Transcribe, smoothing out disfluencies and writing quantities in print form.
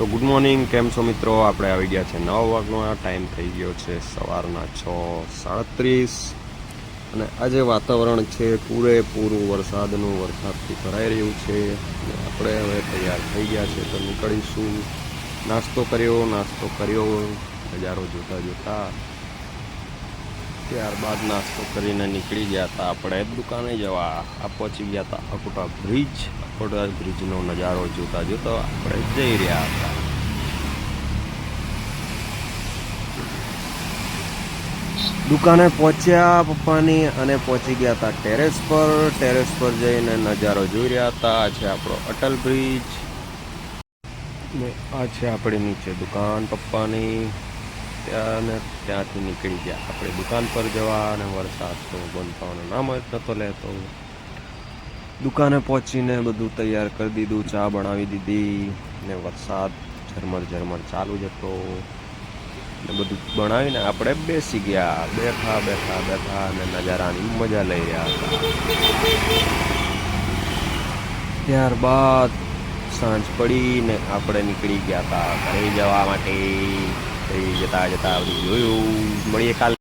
તો good morning, કેમ છો મિત્રો? આપણે આવી ગયા છે 9 વાગનો ટાઈમ થઈ ગયો છે સવારના 6:37 અને આજે વાતાવરણ છે પૂરેપૂરું વરસાદથી ભરાઈ રહ્યું છે. આપણે હવે તૈયાર થઈ ગયા છે તો નીકળીશું. નાસ્તો કર્યો નજારો જોતા જોતા. ત્યારબાદ નાસ્તો કરીને નીકળી ગયા હતા આપણે દુકાને જવા. પહોંચી ગયા હતા અકોટા બ્રિજનો નજારો જોતા જોતા આપણે જઈ રહ્યા હતા. દુકાને પહોંચ્યા પપ્પાની અને પહોંચી ગયા હતા ટેરેસ પર જઈને નજારો જોઈ રહ્યા હતા. આ છે આપણો અટલ બ્રિજ ને આ છે આપણી નીચે દુકાન પપ્પાની. ત્યાંથી નીકળી ગયા આપણે દુકાન પર જવા અને વરસાદ તો બંધ થવાનું નામ જ નહોતો લેતો. દુકાને પહોંચીને બધું તૈયાર કરી દીધું, ચા બનાવી દીધી ને વરસાદ ઝરમર ચાલુ જ હતો ને બધું બનાવીને આપણે બેસી ગયા. બેઠા અને નજારાની મજા લઈ રહ્યા હતા. ત્યારબાદ સાંજ પડીને આપણે નીકળી ગયા હતા ઘરે જવા માટે. જતા બધું જોયું. મળીએ કાલે.